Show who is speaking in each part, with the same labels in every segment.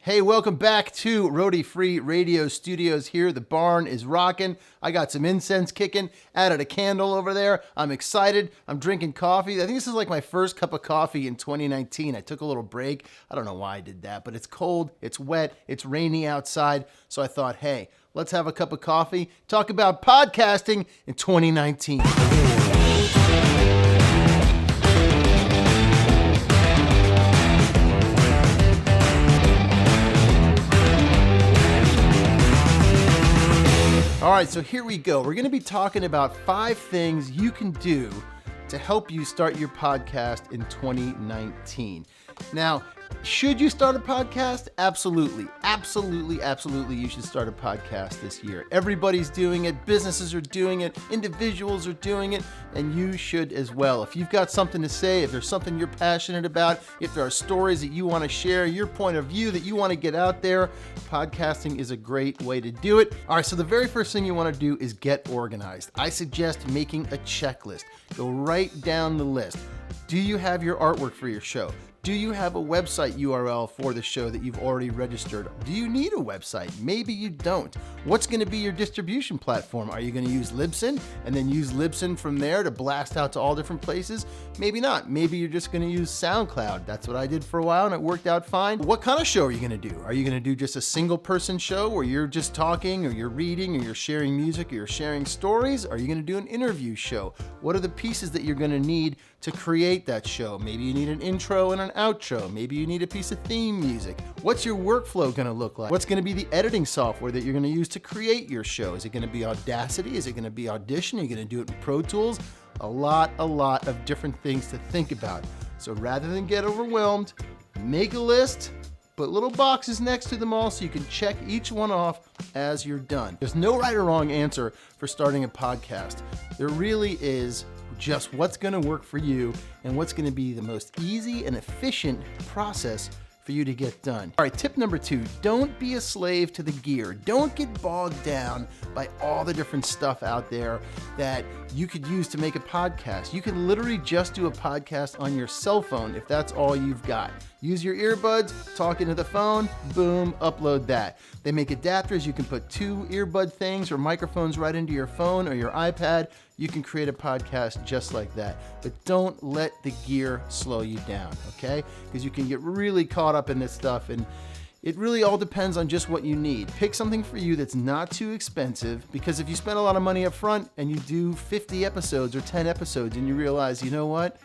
Speaker 1: Hey, welcome back to ROADIE Free Radio Studios here. The barn is rocking. I got some incense kicking, added a candle over there. I'm excited. I'm drinking coffee. I think this is like my first cup of coffee in 2019. I took a little break. I don't know why I did that, but it's cold, it's wet, it's rainy outside. So I thought, hey, let's have a cup of coffee, talk about podcasting in 2019. All right, so here we go. We're going to be talking about 5 things you can do to help you start your podcast in 2019. Now, should you start a podcast? Absolutely. Absolutely, you should start a podcast this year. Everybody's doing it. Businesses are doing it. Individuals are doing it. And you should as well. If you've got something to say, if there's something you're passionate about, if there are stories that you want to share, your point of view that you want to get out there, podcasting is a great way to do it. All right, so the very first thing you want to do is get organized. I suggest making a checklist. Go right down the list. Do you have your artwork for your show? Do you have a website URL for the show that you've already registered? Do you need a website? Maybe you don't. What's going to be your distribution platform? Are you going to use Libsyn and then use Libsyn from there to blast out to all different places? Maybe not. Maybe you're just going to use SoundCloud. That's what I did for a while and it worked out fine. What kind of show are you going to do? Are you going to do just a single person show where you're just talking or you're reading or you're sharing music or you're sharing stories? Are you going to do an interview show? What are the pieces that you're going to need to create that show? Maybe you need an intro and an outro. Maybe you need a piece of theme music. What's your workflow going to look like? What's going to be the editing software that you're going to use to create your show? Is it going to be Audacity? Is it going to be Audition? Are you going to do it in Pro Tools? A lot of different things to think about. So rather than get overwhelmed, make a list, put little boxes next to them all so you can check each one off as you're done. There's no right or wrong answer for starting a podcast. There really is just what's going to work for you and what's going to be the most easy and efficient process for you to get done. All right, tip number 2, don't be a slave to the gear. Don't get bogged down by all the different stuff out there that you could use to make a podcast. You can literally just do a podcast on your cell phone if that's all you've got. Use your earbuds, talk into the phone, boom, upload that. They make adapters. You can put 2 earbud things or microphones right into your phone or your iPad. You can create a podcast just like that. But don't let the gear slow you down, okay? Because you can get really caught up in this stuff and it really all depends on just what you need. Pick something for you that's not too expensive, because if you spend a lot of money up front and you do 50 episodes or 10 episodes and you realize, you know what,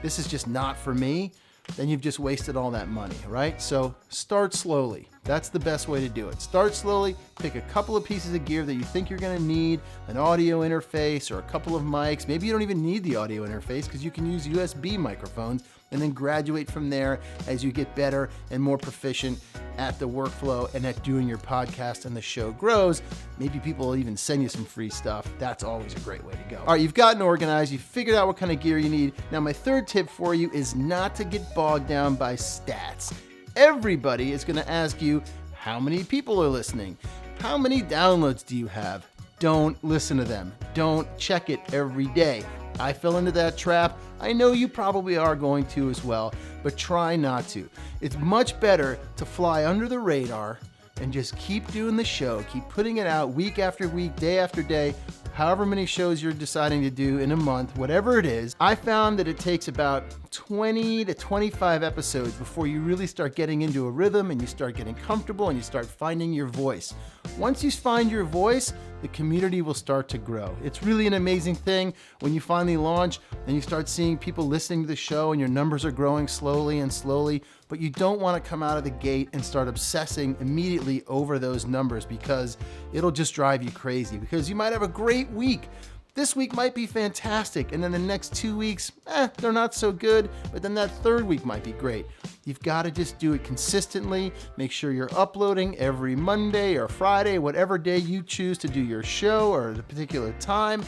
Speaker 1: this is just not for me, then you've just wasted all that money, right? So start slowly. That's the best way to do it. Start slowly, pick a couple of pieces of gear that you think you're gonna need, an audio interface or a couple of mics. Maybe you don't even need the audio interface because you can use USB microphones, and then graduate from there as you get better and more proficient at the workflow and at doing your podcast and the show grows. Maybe people will even send you some free stuff. That's always a great way to go. All right, you've gotten organized. You've figured out what kind of gear you need. Now, my third tip for you is not to get bogged down by stats. Everybody is going to ask you, how many people are listening? How many downloads do you have? Don't listen to them. Don't check it every day. I fell into that trap. I know you probably are going to as well, but try not to. It's much better to fly under the radar and just keep doing the show, keep putting it out week after week, day after day, however many shows you're deciding to do in a month, whatever it is. I found that it takes about 20 to 25 episodes before you really start getting into a rhythm and you start getting comfortable and you start finding your voice. Once you find your voice, the community will start to grow. It's really an amazing thing when you finally launch and you start seeing people listening to the show and your numbers are growing slowly and slowly, but you don't want to come out of the gate and start obsessing immediately over those numbers, because it'll just drive you crazy, because you might have a great week. This week might be fantastic, and then the next 2 weeks, they're not so good, but then that third week might be great. You've got to just do it consistently. Make sure you're uploading every Monday or Friday, whatever day you choose to do your show or at a particular time.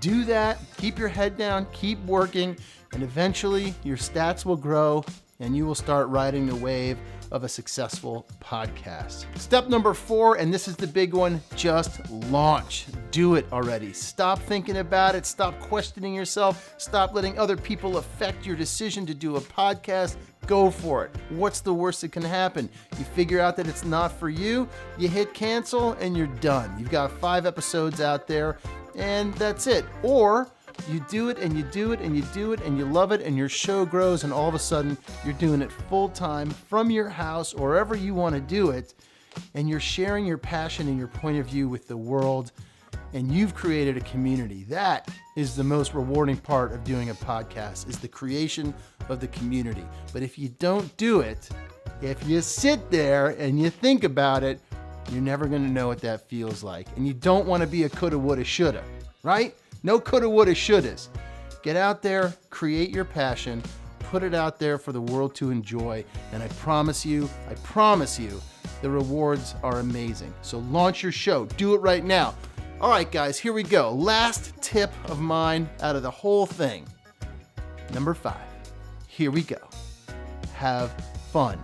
Speaker 1: Do that, keep your head down, keep working, and eventually your stats will grow and you will start riding the wave of a successful podcast. Step number 4, and this is the big one, just launch. Do it already. Stop thinking about it. Stop questioning yourself. Stop letting other people affect your decision to do a podcast. Go for it. What's the worst that can happen? You figure out that it's not for you, you hit cancel, and you're done. You've got 5 episodes out there, and that's it. Or you do it and you do it and you do it and you love it and your show grows, and all of a sudden you're doing it full time from your house or wherever you want to do it, and you're sharing your passion and your point of view with the world, and you've created a community. That is the most rewarding part of doing a podcast, is the creation of the community. But if you don't do it, if you sit there and you think about it, you're never going to know what that feels like. And you don't want to be a coulda, woulda, shoulda, right? No coulda, woulda, shouldas. Get out there, create your passion, put it out there for the world to enjoy, and I promise you, the rewards are amazing. So launch your show. Do it right now. All right, guys, here we go. Last tip of mine out of the whole thing. Number 5. Here we go. Have fun.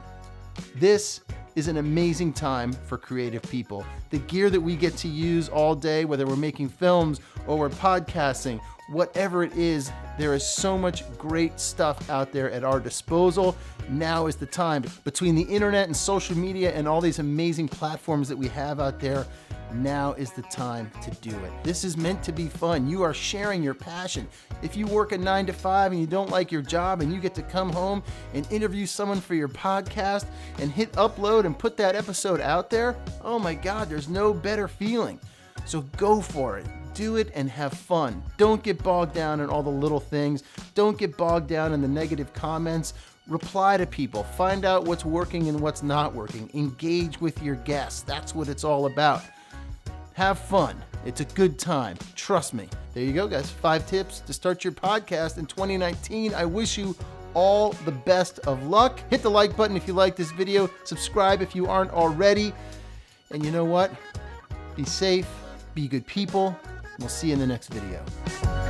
Speaker 1: This is an amazing time for creative people. The gear that we get to use all day, whether we're making films or we're podcasting, whatever it is, there is so much great stuff out there at our disposal. Now is the time. Between the internet and social media and all these amazing platforms that we have out there, now is the time to do it. This is meant to be fun. You are sharing your passion. If you work a 9 to 5 and you don't like your job and you get to come home and interview someone for your podcast and hit upload and put that episode out there, oh my God, there's no better feeling. So go for it. Do it and have fun. Don't get bogged down in all the little things. Don't get bogged down in the negative comments. Reply to people. Find out what's working and what's not working. Engage with your guests. That's what it's all about. Have fun. It's a good time. Trust me. There you go, guys. 5 tips to start your podcast in 2019. I wish you all the best of luck. Hit the like button if you like this video. Subscribe if you aren't already. And you know what? Be safe. Be good people. We'll see you in the next video.